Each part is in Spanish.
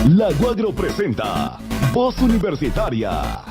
La Guagro presenta Voz Universitaria.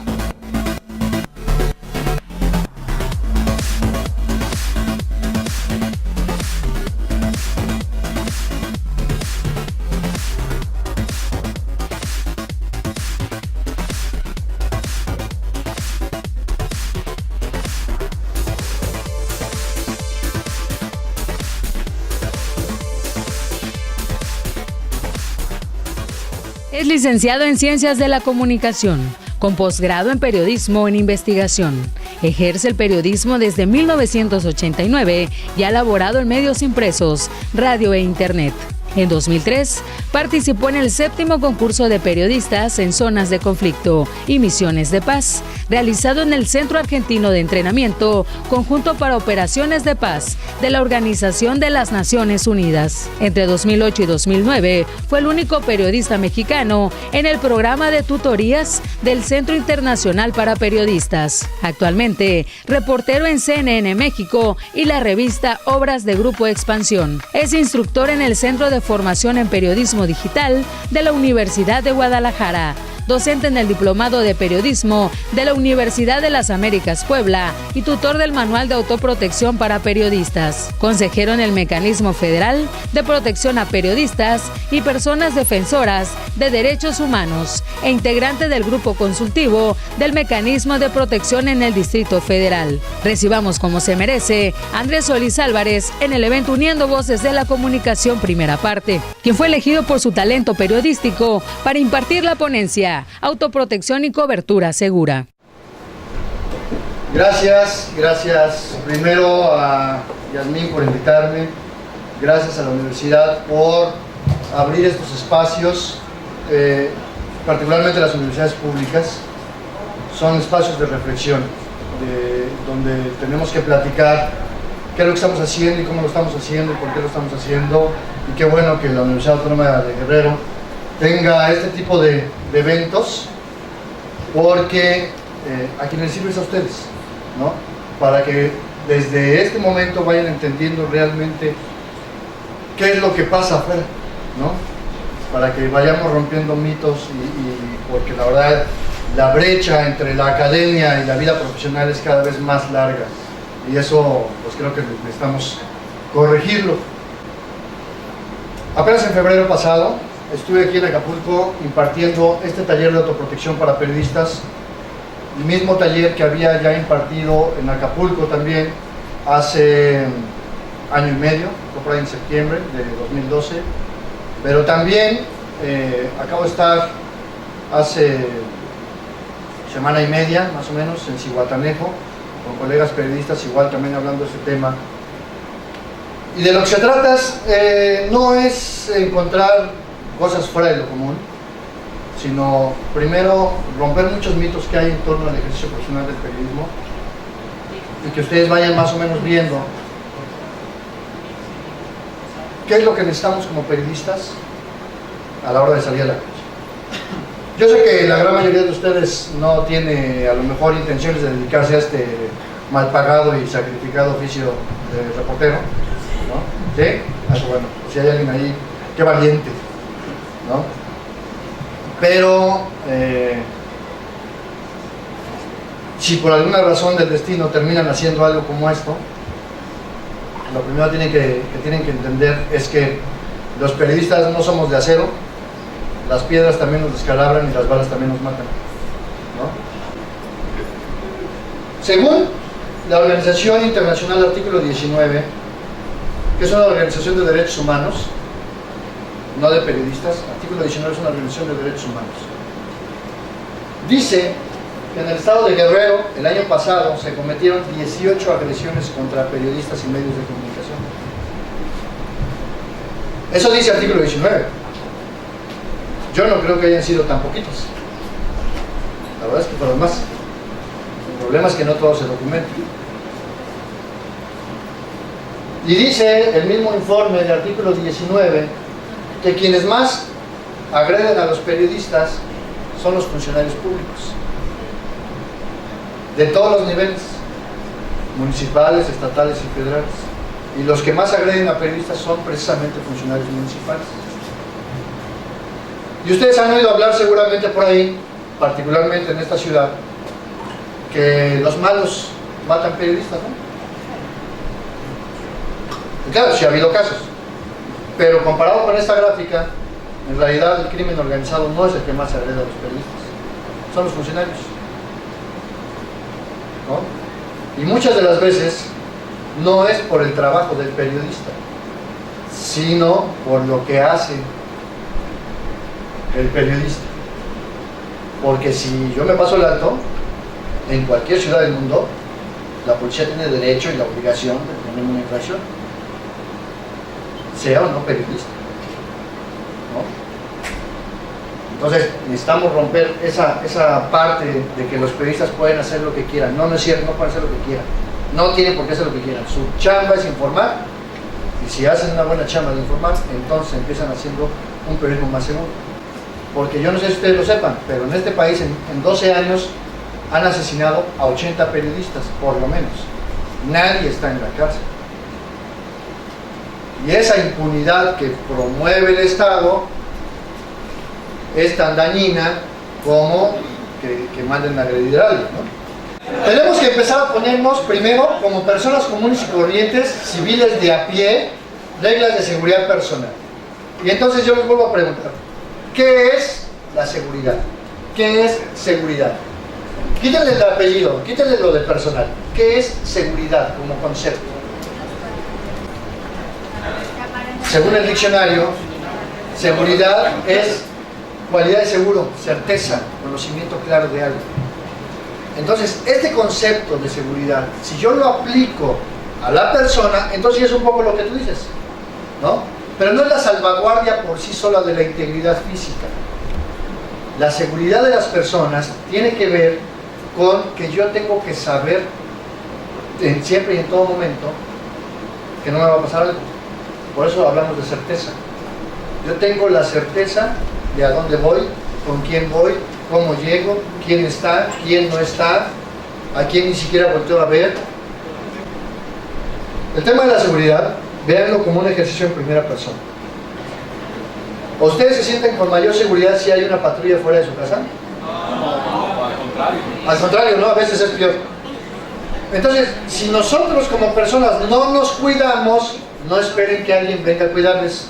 Es licenciado en Ciencias de la Comunicación, con posgrado en Periodismo en Investigación. Ejerce el periodismo desde 1989 y ha laborado en medios impresos, radio e internet. En 2003, participó en el 7º concurso de periodistas en zonas de conflicto y misiones de paz, realizado en el Centro Argentino de Entrenamiento Conjunto para Operaciones de Paz de la Organización de las Naciones Unidas. Entre 2008 y 2009, fue el único periodista mexicano en el programa de tutorías del Centro Internacional para Periodistas. Actualmente, reportero en CNN México y la revista Obras de Grupo Expansión. Es instructor en el Centro de Formación en Periodismo Digital de la Universidad de Guadalajara, docente en el Diplomado de Periodismo de la Universidad de las Américas Puebla y tutor del Manual de Autoprotección para Periodistas, consejero en el Mecanismo Federal de Protección a Periodistas y Personas Defensoras de Derechos Humanos e integrante del Grupo Consultivo del Mecanismo de Protección en el Distrito Federal. Recibamos como se merece a Andrés Solís Álvarez en el evento Uniendo Voces de la Comunicación primera parte, quien fue elegido por su talento periodístico para impartir la ponencia Autoprotección y Cobertura Segura. Gracias primero a Yasmín por invitarme, gracias a la universidad por abrir estos espacios, particularmente las universidades públicas, son espacios de reflexión, donde tenemos que platicar qué es lo que estamos haciendo y cómo lo estamos haciendo y por qué lo estamos haciendo, y qué bueno que la Universidad Autónoma de Guerrero tenga este tipo de eventos, porque a quienes les sirve es a ustedes, ¿no? Para que desde este momento vayan entendiendo realmente qué es lo que pasa afuera, ¿no? Para que vayamos rompiendo mitos y porque la verdad la brecha entre la academia y la vida profesional es cada vez más larga y eso pues creo que necesitamos corregirlo. Apenas en febrero pasado estuve aquí en Acapulco impartiendo este taller de autoprotección para periodistas, el mismo taller que había ya impartido en Acapulco también hace año y medio, fue por ahí en septiembre de 2012, pero también acabo de estar hace semana y media más o menos en Zihuatanejo con colegas periodistas igual también hablando de este tema. Y de lo que se trata no es encontrar cosas fuera de lo común, sino primero romper muchos mitos que hay en torno al ejercicio profesional del periodismo y que ustedes vayan más o menos viendo qué es lo que necesitamos como periodistas a la hora de salir a la calle. Yo sé que la gran mayoría de ustedes no tiene a lo mejor intenciones de dedicarse a este mal pagado y sacrificado oficio de reportero, ¿no? ¿Sí? Bueno, si hay alguien ahí, qué valiente, ¿no? Pero si por alguna razón del destino terminan haciendo algo como esto, lo primero que tienen que entender es que los periodistas no somos de acero, las piedras también nos descalabran y las balas también nos matan, ¿no? Según la Organización Internacional Artículo 19, que es una organización de derechos humanos, no de periodistas, artículo 19 es una organización de derechos humanos. Dice que en el estado de Guerrero, el año pasado, se cometieron 18 agresiones contra periodistas y medios de comunicación. Eso dice artículo 19. Yo no creo que hayan sido tan poquitos. La verdad es que fueron más. El problema es que no todo se documenta. Y dice el mismo informe del artículo 19 que quienes más agreden a los periodistas son los funcionarios públicos, de todos los niveles, municipales, estatales y federales. Y los que más agreden a periodistas son precisamente funcionarios municipales. Y ustedes han oído hablar seguramente por ahí, particularmente en esta ciudad, que los malos matan periodistas, ¿no? Y claro, sí ha habido casos, pero comparado con esta gráfica, en realidad el crimen organizado no es el que más agrede a los periodistas, son los funcionarios, ¿no? Y muchas de las veces no es por el trabajo del periodista, sino por lo que hace el periodista. Porque si yo me paso el alto, en cualquier ciudad del mundo, la policía tiene derecho y la obligación de poner una infracción, sea o no periodista, ¿no? Entonces necesitamos romper esa parte de que los periodistas pueden hacer lo que quieran. No, no es cierto, no pueden hacer lo que quieran, no tienen por qué hacer lo que quieran. Su chamba es informar, y si hacen una buena chamba de informar, entonces empiezan haciendo un periodismo más seguro. Porque yo no sé si ustedes lo sepan, pero en este país en 12 años han asesinado a 80 periodistas, por lo menos. Nadie está en la cárcel. Y esa impunidad que promueve el Estado es tan dañina como que manden a agredir a alguien, ¿no? Tenemos que empezar a ponernos primero, como personas comunes y corrientes, civiles de a pie, reglas de seguridad personal. Y entonces yo les vuelvo a preguntar, ¿qué es la seguridad? ¿Qué es seguridad? Quítenle el apellido, quítenle lo de personal. ¿Qué es seguridad como concepto? Según el diccionario, seguridad es cualidad de seguro, certeza, conocimiento claro de algo. Entonces, este concepto de seguridad, si yo lo aplico a la persona, entonces es un poco lo que tú dices, ¿no? Pero no es la salvaguardia por sí sola de la integridad física. La seguridad de las personas tiene que ver con que yo tengo que saber siempre y en todo momento que no me va a pasar algo. Por eso hablamos de certeza. Yo tengo la certeza de a dónde voy, con quién voy, cómo llego, quién está, quién no está, a quién ni siquiera volteo a ver. El tema de la seguridad, véanlo como un ejercicio en primera persona. ¿Ustedes se sienten con mayor seguridad si hay una patrulla fuera de su casa? No, al contrario. Al contrario, ¿no? A veces es peor. Entonces, si nosotros como personas no nos cuidamos, no esperen que alguien venga a cuidarles.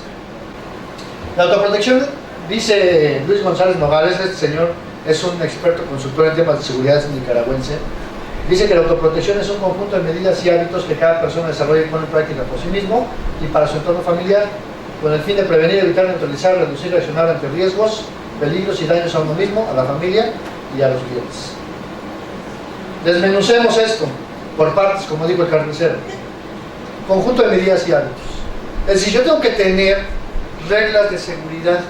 La autoprotección, dice Luis González Nogales, este señor es un experto consultor en temas de seguridad nicaragüense, dice que la autoprotección es un conjunto de medidas y hábitos que cada persona desarrolla y pone en práctica por sí mismo y para su entorno familiar, con el fin de prevenir, evitar, neutralizar, reducir y reaccionar ante riesgos, peligros y daños a uno mismo, a la familia y a los clientes. Desmenucemos esto por partes, como dijo el carnicero. Conjunto de medidas y hábitos. Es decir, yo tengo que tener reglas de seguridad.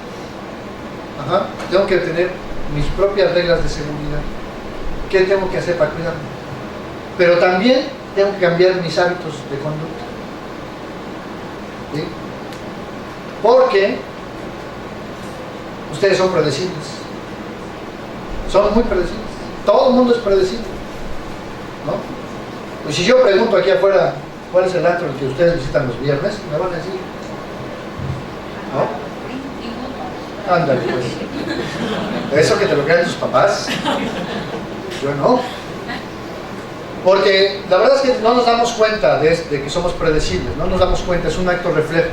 Tengo que tener mis propias reglas de seguridad. ¿Qué tengo que hacer para cuidarme? Pero también tengo que cambiar mis hábitos de conducta. ¿Sí? Porque ustedes son predecibles. Son muy predecibles. Todo el mundo es predecible, ¿no? Pues si yo pregunto aquí afuera cuál es el antro el que ustedes visitan los viernes, me van a decir, ¿no? Ándale, pues. Eso que te lo crean tus papás, yo no. Porque la verdad es que no nos damos cuenta de que somos predecibles, no nos damos cuenta, es un acto reflejo.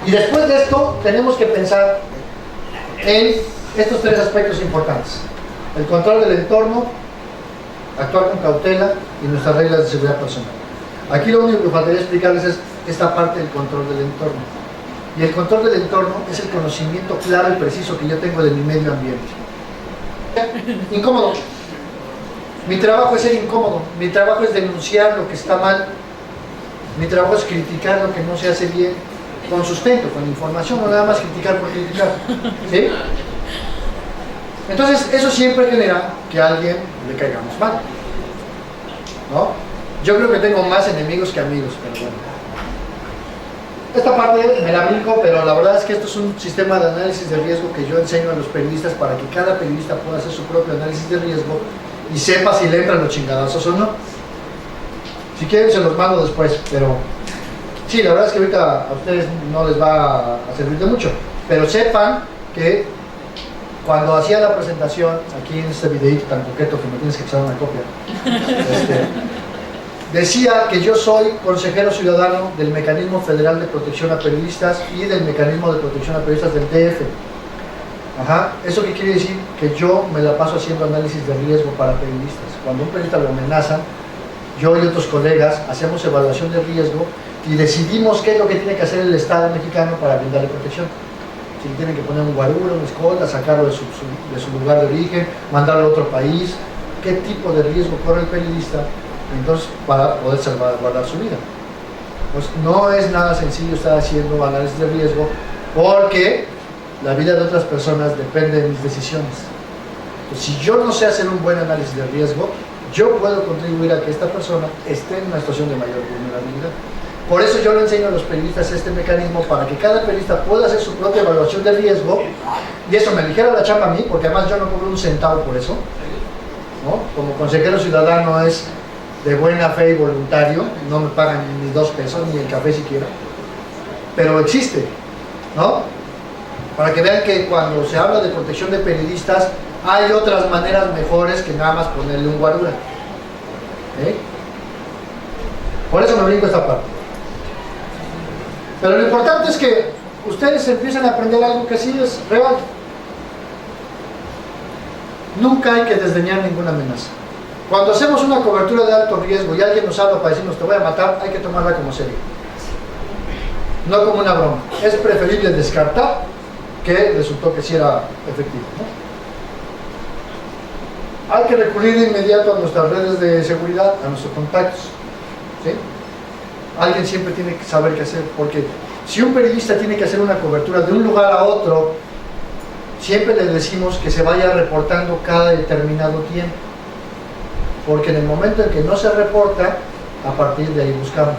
Y después de esto tenemos que pensar en estos tres aspectos importantes: el control del entorno, actuar con cautela y nuestras reglas de seguridad personal. Aquí lo único que faltaría explicarles es esta parte del control del entorno. Y el control del entorno es el conocimiento claro y preciso que yo tengo de mi medio ambiente. Incómodo. Mi trabajo es ser incómodo. Mi trabajo es denunciar lo que está mal. Mi trabajo es criticar lo que no se hace bien, con sustento, con información, no nada más criticar por criticar. ¿Sí? Entonces, eso siempre genera que a alguien le caigamos mal, ¿no? Yo creo que tengo más enemigos que amigos, pero bueno. Esta parte me la brinco, pero la verdad es que esto es un sistema de análisis de riesgo que yo enseño a los periodistas para que cada periodista pueda hacer su propio análisis de riesgo y sepa si le entran los chingadazos o no. Si quieren se los mando después, pero sí, la verdad es que ahorita a ustedes no les va a servir de mucho, pero sepan que cuando hacía la presentación, aquí en este videito tan coqueto que me tienes que echar una copia, decía que yo soy consejero ciudadano del Mecanismo Federal de Protección a Periodistas y del Mecanismo de Protección a Periodistas del DF. Ajá. ¿Eso qué quiere decir? Que yo me la paso haciendo análisis de riesgo para periodistas. Cuando un periodista lo amenazan, yo y otros colegas hacemos evaluación de riesgo y decidimos qué es lo que tiene que hacer el Estado mexicano para brindarle protección. Si le tienen que poner un guarura, una escolta, sacarlo de su lugar de origen, mandarlo a otro país, qué tipo de riesgo corre el periodista, entonces, para poder salvaguardar su vida. Pues no es nada sencillo estar haciendo análisis de riesgo, porque la vida de otras personas depende de mis decisiones. Entonces, si yo no sé hacer un buen análisis de riesgo, yo puedo contribuir a que esta persona esté en una situación de mayor vulnerabilidad. Por eso yo le enseño a los periodistas este mecanismo, para que cada periodista pueda hacer su propia evaluación de riesgo, y eso me aligera la chamba a mí, porque además yo no cobro un centavo por eso, ¿no? Como consejero ciudadano es de buena fe y voluntario, no me pagan ni 2 pesos, ni el café siquiera, pero existe, ¿no? Para que vean que cuando se habla de protección de periodistas, hay otras maneras mejores que nada más ponerle un guarura. Por eso me brinco esta parte. Pero lo importante es que ustedes empiecen a aprender algo que sí es real. Nunca hay que desdeñar ninguna amenaza. Cuando hacemos una cobertura de alto riesgo y alguien nos habla para decirnos te voy a matar, hay que tomarla como serio, no como una broma. Es preferible descartar que resultó que sí era efectivo, ¿no? Hay que recurrir de inmediato a nuestras redes de seguridad, a nuestros contactos, ¿sí? Alguien siempre tiene que saber qué hacer, porque si un periodista tiene que hacer una cobertura de un lugar a otro, siempre le decimos que se vaya reportando cada determinado tiempo, porque en el momento en que no se reporta, a partir de ahí buscamos,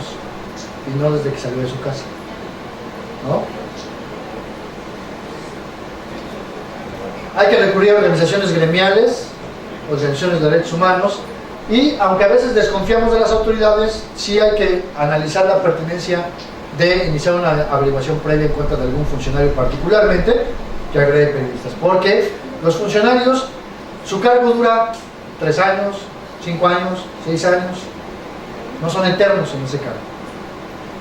y no desde que salió de su casa, ¿no? Hay que recurrir a organizaciones gremiales, organizaciones de derechos humanos, y aunque a veces desconfiamos de las autoridades, sí hay que analizar la pertinencia de iniciar una averiguación previa en contra de algún funcionario particularmente que agrede periodistas, porque los funcionarios, su cargo dura 3 años, 5 años, 6 años, no son eternos en ese cargo,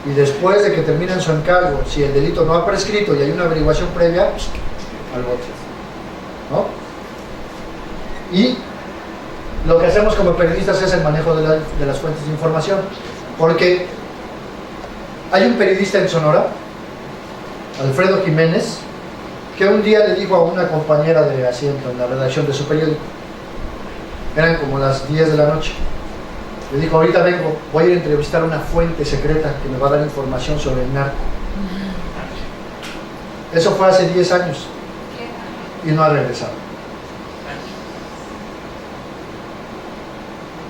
y después de que terminan su encargo, si el delito no ha prescrito y hay una averiguación previa, al bote, ¿no? Y lo que hacemos como periodistas es el manejo de las fuentes de información, porque hay un periodista en Sonora, Alfredo Jiménez, que un día le dijo a una compañera de asiento en la redacción de su periódico, eran como las 10 de la noche, le dijo, ahorita vengo, voy a ir a entrevistar a una fuente secreta que me va a dar información sobre el narco. Eso fue hace 10 años y no ha regresado,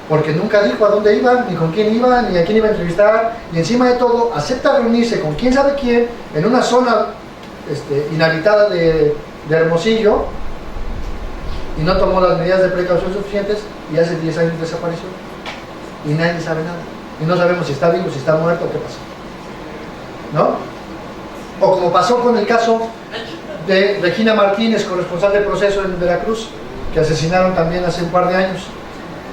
porque nunca dijo a dónde iba, ni con quién iba, ni a quién iba a entrevistar, y encima de todo acepta reunirse con quién sabe quién en una zona inhabitada de Hermosillo, y no tomó las medidas de precaución suficientes, y hace 10 años desapareció y nadie sabe nada, y no sabemos si está vivo, si está muerto o qué pasó, ¿no? O como pasó con el caso de Regina Martínez, corresponsal de Proceso en Veracruz, que asesinaron también hace un par de años.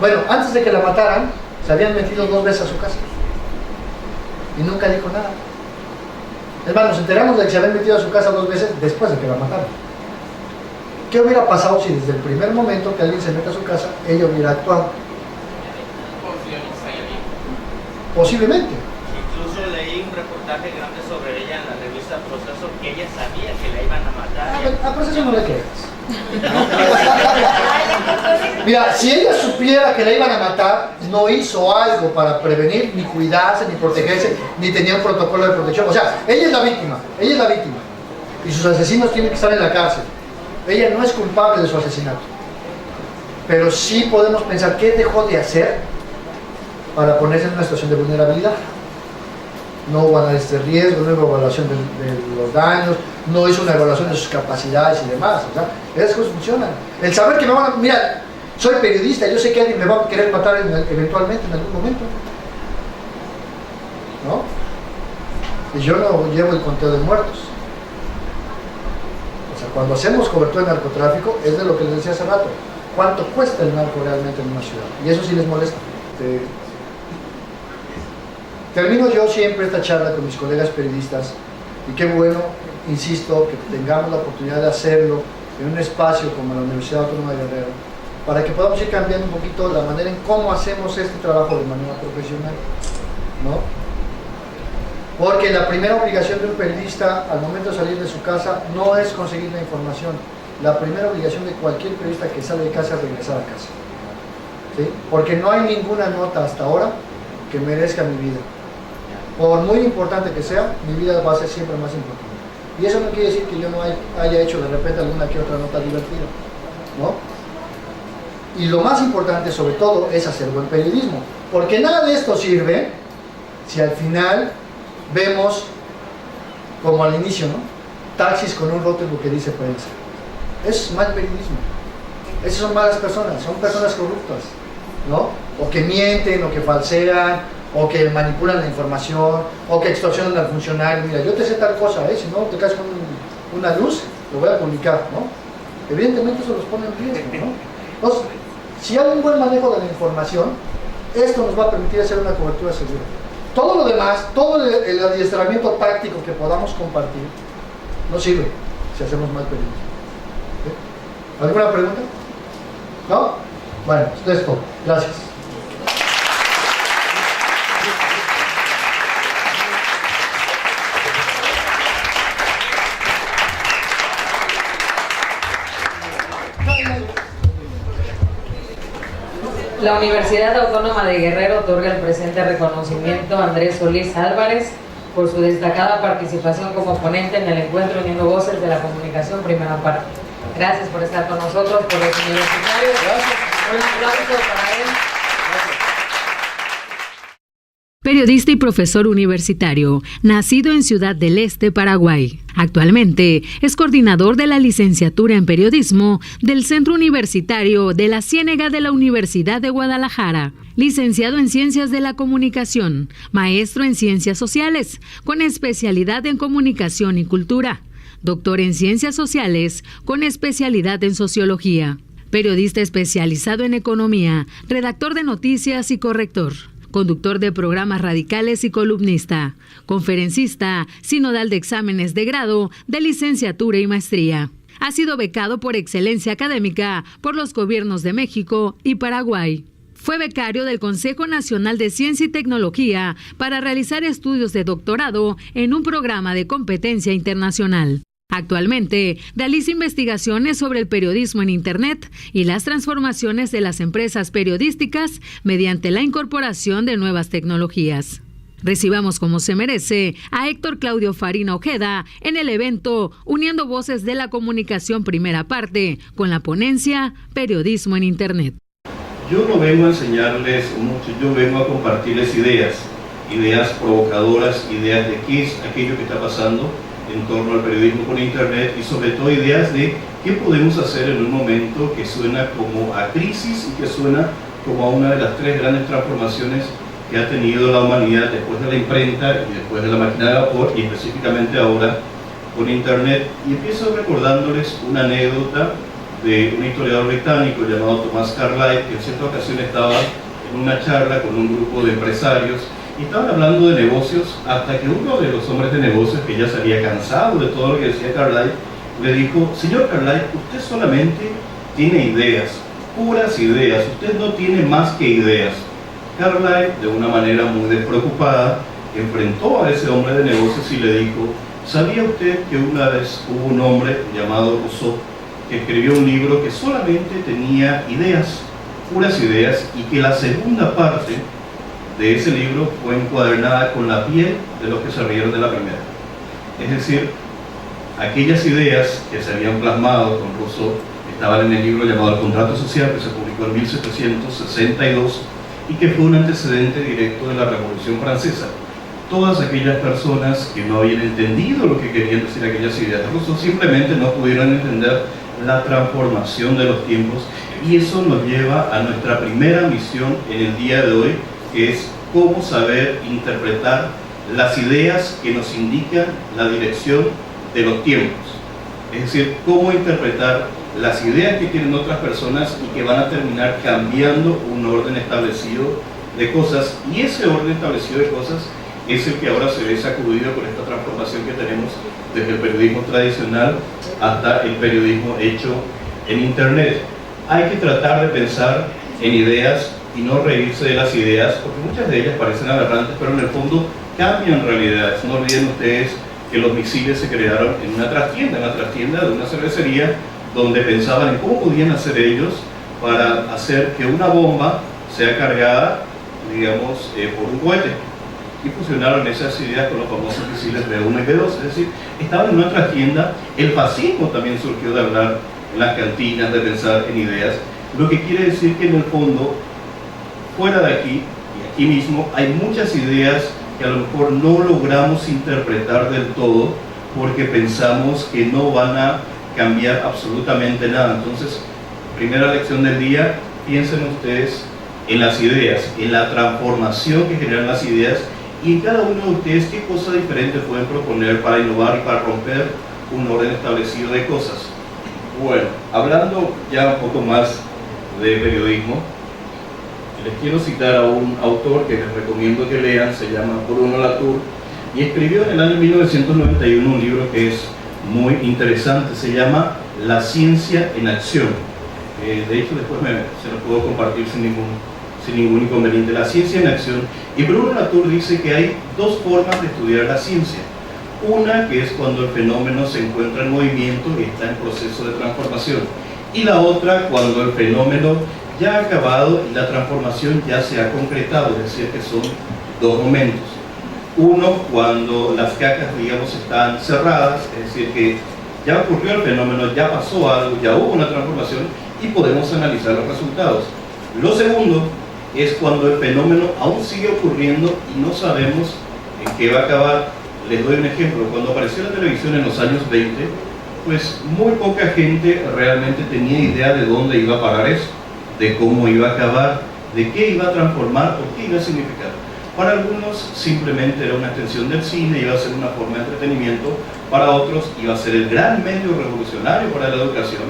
Bueno, antes de que la mataran, se habían metido 2 veces a su casa y nunca dijo nada. Es más, nos enteramos de que se habían metido a su casa 2 veces después de que la mataron. ¿Qué hubiera pasado si desde el primer momento que alguien se mete a su casa, ella hubiera actuado? Posiblemente. Incluso leí un reportaje grande sobre ella en la revista Proceso, que ella sabía que la iban a matar. A Proceso no le creas. Mira, si ella supiera que la iban a matar, no hizo algo para prevenir, ni cuidarse, ni protegerse, ni tenía un protocolo de protección. O sea, ella es la víctima, y sus asesinos tienen que estar en la cárcel. Ella no es culpable de su asesinato, pero sí podemos pensar qué dejó de hacer para ponerse en una situación de vulnerabilidad. No hubo análisis de riesgo, no hubo evaluación de los daños, no hizo una evaluación de sus capacidades y demás. O sea, esas cosas funcionan. El saber que me van a... Mira, soy periodista, yo sé que alguien me va a querer matar eventualmente, en algún momento, ¿no? Y yo no llevo el conteo de muertos. O sea, cuando hacemos cobertura de narcotráfico, es de lo que les decía hace rato. ¿Cuánto cuesta el narco realmente en una ciudad? Y eso sí les molesta. Termino yo siempre esta charla con mis colegas periodistas, y qué bueno, insisto, que tengamos la oportunidad de hacerlo en un espacio como la Universidad Autónoma de Guerrero, para que podamos ir cambiando un poquito la manera en cómo hacemos este trabajo de manera profesional, ¿no? Porque la primera obligación de un periodista al momento de salir de su casa no es conseguir la información. La primera obligación de cualquier periodista que sale de casa es regresar a casa, ¿sí? Porque no hay ninguna nota hasta ahora que merezca mi vida. Por muy importante que sea, mi vida va a ser siempre más importante. Y eso no quiere decir que yo no haya hecho de repente alguna que otra nota divertida, ¿no? Y lo más importante sobre todo es hacer buen periodismo, porque nada de esto sirve si al final vemos, como al inicio, ¿no?, taxis con un rótulo que dice prensa. Eso es mal periodismo. Esas son malas personas, son personas corruptas, ¿no? O que mienten, o que falsean, o que manipulan la información, o que extorsionan al funcionario. Mira, yo te sé tal cosa, si no te caes con una luz, lo voy a publicar, ¿no? Evidentemente eso los pone en riesgo, ¿no? Entonces, si hay un buen manejo de la información, esto nos va a permitir hacer una cobertura segura. Todo lo demás, todo el adiestramiento táctico que podamos compartir, no sirve si hacemos mal periodismo. ¿Sí? ¿Alguna pregunta? ¿No? Bueno, esto es todo. Gracias. La Universidad Autónoma de Guerrero otorga el presente reconocimiento a Andrés Solís Álvarez por su destacada participación como ponente en el encuentro Uniendo Voces de la Comunicación, primera parte. Gracias por estar con nosotros, por los universitarios. Gracias. Un aplauso para él. Periodista y profesor universitario, nacido en Ciudad del Este, Paraguay. Actualmente es coordinador de la licenciatura en periodismo del Centro Universitario de la Ciénega de la Universidad de Guadalajara. Licenciado en Ciencias de la Comunicación, maestro en Ciencias Sociales, con especialidad en Comunicación y Cultura. Doctor en Ciencias Sociales, con especialidad en Sociología. Periodista especializado en Economía, redactor de noticias y corrector. Conductor de programas radicales y columnista, conferencista, sinodal de exámenes de grado, de licenciatura y maestría. Ha sido becado por excelencia académica por los gobiernos de México y Paraguay. Fue becario del Consejo Nacional de Ciencia y Tecnología para realizar estudios de doctorado en un programa de competencia internacional. Actualmente realiza investigaciones sobre el periodismo en Internet y las transformaciones de las empresas periodísticas mediante la incorporación de nuevas tecnologías. Recibamos como se merece a Héctor Claudio Farina Ojeda en el evento Uniendo Voces de la Comunicación, primera parte, con la ponencia Periodismo en Internet. Yo no vengo a enseñarles mucho, yo vengo a compartirles ideas provocadoras, ideas de qué es aquello que está pasando en torno al periodismo por Internet y sobre todo ideas de qué podemos hacer en un momento que suena como a crisis y que suena como a una de las tres grandes transformaciones que ha tenido la humanidad después de la imprenta y después de la máquina de vapor y específicamente ahora con Internet. Y empiezo recordándoles una anécdota de un historiador británico llamado Thomas Carlyle, que en cierta ocasión estaba en una charla con un grupo de empresarios y estaban hablando de negocios hasta que uno de los hombres de negocios, que ya se había cansado de todo lo que decía Carlyle, le dijo: señor Carlyle, usted solamente tiene ideas, puras ideas, usted no tiene más que ideas. Carlyle, de una manera muy despreocupada, enfrentó a ese hombre de negocios y le dijo: ¿sabía usted que una vez hubo un hombre llamado Rousseau que escribió un libro que solamente tenía ideas, puras ideas, y que la segunda parte de ese libro fue encuadernada con la piel de los que se rieron de la primera? Es decir, aquellas ideas que se habían plasmado con Rousseau estaban en el libro llamado El Contrato Social, que se publicó en 1762 y que fue un antecedente directo de la Revolución Francesa. Todas aquellas personas que no habían entendido lo que querían decir aquellas ideas de Rousseau simplemente no pudieron entender la transformación de los tiempos, y eso nos lleva a nuestra primera misión en el día de hoy, que es cómo saber interpretar las ideas que nos indican la dirección de los tiempos. Es decir, cómo interpretar las ideas que tienen otras personas y que van a terminar cambiando un orden establecido de cosas, y ese orden establecido de cosas es el que ahora se ve sacudido por esta transformación que tenemos desde el periodismo tradicional hasta el periodismo hecho en Internet. Hay que tratar de pensar en ideas y no reírse de las ideas, porque muchas de ellas parecen aberrantes, pero en el fondo cambian realidades. No olviden ustedes que los misiles se crearon en la trastienda de una cervecería, donde pensaban en cómo podían hacer ellos para hacer que una bomba sea cargada, digamos, por un cohete. Y fusionaron esas ideas con los famosos misiles B1 y B2, es decir, estaban en una trastienda. El fascismo también surgió de hablar en las cantinas, de pensar en ideas, lo que quiere decir que en el fondo, fuera de aquí y aquí mismo, hay muchas ideas que a lo mejor no logramos interpretar del todo porque pensamos que no van a cambiar absolutamente nada. Entonces, primera lección del día, piensen ustedes en las ideas, en la transformación que generan las ideas, y en cada uno de ustedes qué cosa diferente pueden proponer para innovar y para romper un orden establecido de cosas. Bueno, hablando ya un poco más de periodismo, les quiero citar a un autor que les recomiendo que lean, se llama Bruno Latour, y escribió en el año 1991 un libro que es muy interesante, se llama La ciencia en acción. De hecho, después se lo puedo compartir sin ningún inconveniente. La ciencia en acción. Y Bruno Latour dice que hay dos formas de estudiar la ciencia. Una que es cuando el fenómeno se encuentra en movimiento y está en proceso de transformación. Y la otra cuando el fenómeno ya ha acabado y la transformación ya se ha concretado, es decir, que son dos momentos. Uno, cuando las cajas, digamos, están cerradas, es decir, que ya ocurrió el fenómeno, ya pasó algo, ya hubo una transformación y podemos analizar los resultados. Lo segundo es cuando el fenómeno aún sigue ocurriendo y no sabemos en qué va a acabar. Les doy un ejemplo. Cuando apareció la televisión en los años 20, pues muy poca gente realmente tenía idea de dónde iba a parar eso, de cómo iba a acabar, de qué iba a transformar o qué iba a significar. Para algunos simplemente era una extensión del cine, iba a ser una forma de entretenimiento. Para otros iba a ser el gran medio revolucionario para la educación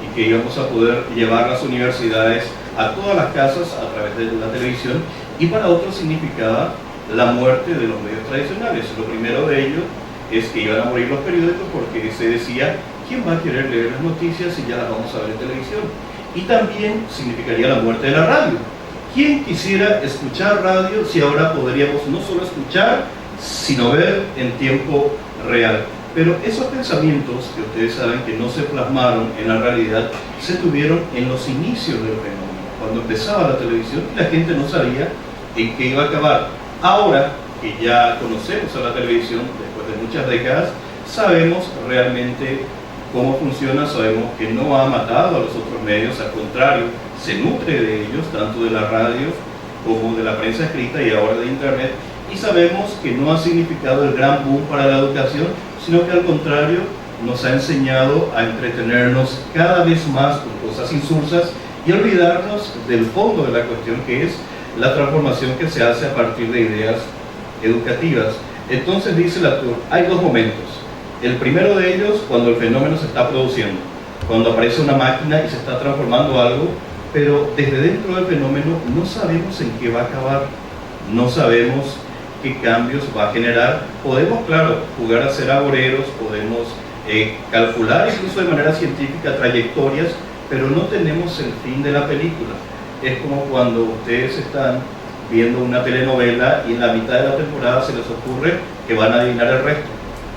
y que íbamos a poder llevar las universidades a todas las casas a través de la televisión. Y para otros significaba la muerte de los medios tradicionales. Lo primero de ellos es que iban a morir los periódicos porque se decía, ¿quién va a querer leer las noticias si ya las vamos a ver en televisión? Y también significaría la muerte de la radio. ¿Quién quisiera escuchar radio si ahora podríamos no solo escuchar, sino ver en tiempo real? Pero esos pensamientos, que ustedes saben que no se plasmaron en la realidad, se tuvieron en los inicios del fenómeno, cuando empezaba la televisión y la gente no sabía en qué iba a acabar. Ahora que ya conocemos a la televisión, después de muchas décadas, sabemos realmente cómo funciona, sabemos que no ha matado a los otros medios, al contrario, se nutre de ellos, tanto de la radio como de la prensa escrita y ahora de Internet, y sabemos que no ha significado el gran boom para la educación, sino que al contrario nos ha enseñado a entretenernos cada vez más con cosas insulsas y olvidarnos del fondo de la cuestión, que es la transformación que se hace a partir de ideas educativas. Entonces, dice Latour, hay dos momentos. El primero de ellos, cuando el fenómeno se está produciendo, cuando aparece una máquina y se está transformando algo, pero desde dentro del fenómeno no sabemos en qué va a acabar, no sabemos qué cambios va a generar. Podemos, claro, jugar a ser agoreros, podemos calcular incluso de manera científica trayectorias, pero no tenemos el fin de la película. Es como cuando ustedes están viendo una telenovela y en la mitad de la temporada se les ocurre que van a adivinar el resto.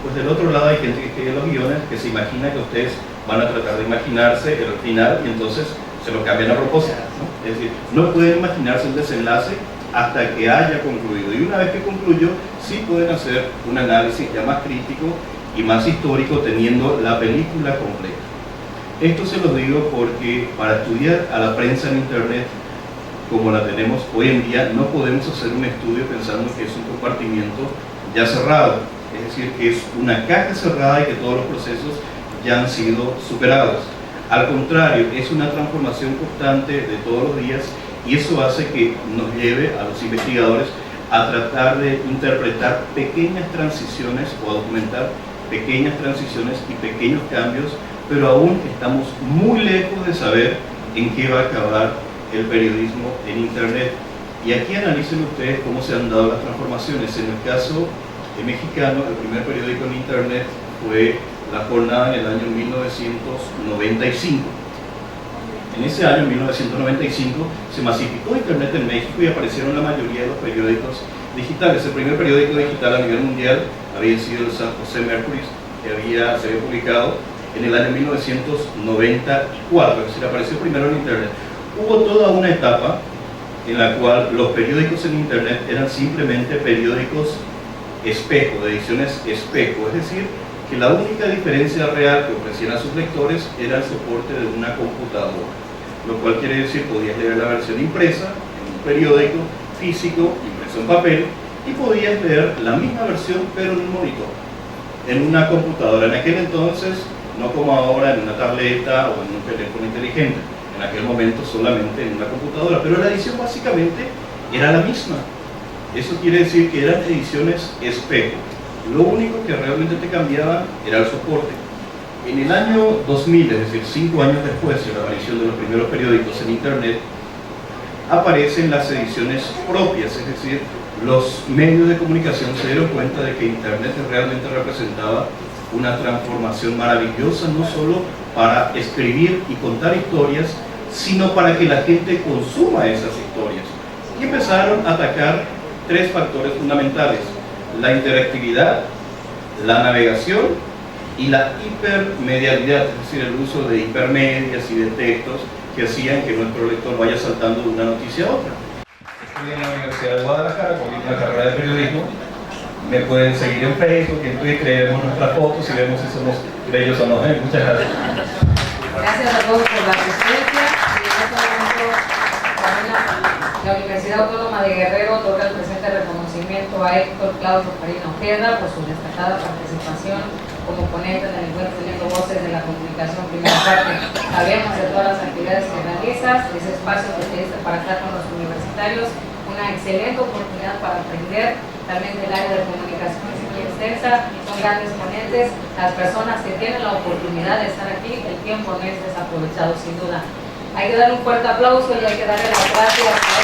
Pues del otro lado hay gente que escribe los guiones que se imagina que ustedes van a tratar de imaginarse el final y entonces se lo cambian a propósito, ¿no? Es decir, no pueden imaginarse el desenlace hasta que haya concluido. Y una vez que concluyó, sí pueden hacer un análisis ya más crítico y más histórico teniendo la película completa. Esto se lo digo porque para estudiar a la prensa en Internet como la tenemos hoy en día, no podemos hacer un estudio pensando que es un compartimiento ya cerrado, es decir, que es una caja cerrada y que todos los procesos ya han sido superados. Al contrario, es una transformación constante de todos los días y eso hace que nos lleve a los investigadores a tratar de interpretar pequeñas transiciones o a documentar pequeñas transiciones y pequeños cambios, pero aún estamos muy lejos de saber en qué va a acabar el periodismo en Internet. Y aquí analicen ustedes cómo se han dado las transformaciones. En el caso mexicano, el primer periódico en Internet fue La Jornada en el año 1995. En ese año, 1995, se masificó Internet en México y aparecieron la mayoría de los periódicos digitales. El primer periódico digital a nivel mundial había sido el San José Mercury, que se había publicado en el año 1994, es decir, apareció primero en Internet. Hubo toda una etapa en la cual los periódicos en Internet eran simplemente periódicos espejo, de ediciones espejo, es decir, que la única diferencia real que ofrecían a sus lectores era el soporte de una computadora, lo cual quiere decir podías leer la versión impresa en un periódico físico, impreso en papel, y podías leer la misma versión pero en un monitor, en una computadora. En aquel entonces, no como ahora en una tableta o en un teléfono inteligente, en aquel momento solamente en una computadora, pero la edición básicamente era la misma. Eso quiere decir que eran ediciones espejo. Lo único que realmente te cambiaba era el soporte. En el año 2000, es decir, 5 años después de la aparición de los primeros periódicos en Internet, aparecen las ediciones propias, es decir, los medios de comunicación se dieron cuenta de que Internet realmente representaba una transformación maravillosa, no solo para escribir y contar historias, sino para que la gente consuma esas historias. Y empezaron a atacar 3 factores fundamentales: la interactividad, la navegación y la hipermedialidad, es decir, el uso de hipermedias y de textos que hacían que nuestro lector vaya saltando de una noticia a otra. Estudié en la Universidad de Guadalajara, cogí una carrera de periodismo. Me pueden seguir en Facebook, en Twitter, vemos nuestras fotos y vemos si somos bellos o no. Muchas gracias. Gracias a todos por la asistencia. Y en este momento también la Universidad Autónoma de Guerrero otorga el presente reconocimiento a Héctor Claudio Farina Ojeda por su destacada participación como ponente en el encuentro Teniendo Voces de la Comunicación Primera Parte. Sabemos de todas las actividades que realizas, ese espacio que tienes para estar con los universitarios, una excelente oportunidad para aprender. Realmente el área de comunicación es muy extensa, son grandes ponentes, las personas que tienen la oportunidad de estar aquí, el tiempo no es desaprovechado sin duda. Hay que darle un fuerte aplauso y hay que darle las gracias a esta.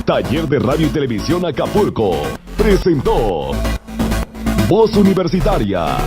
Taller de Radio y Televisión Acapulco presentó Voz Universitaria.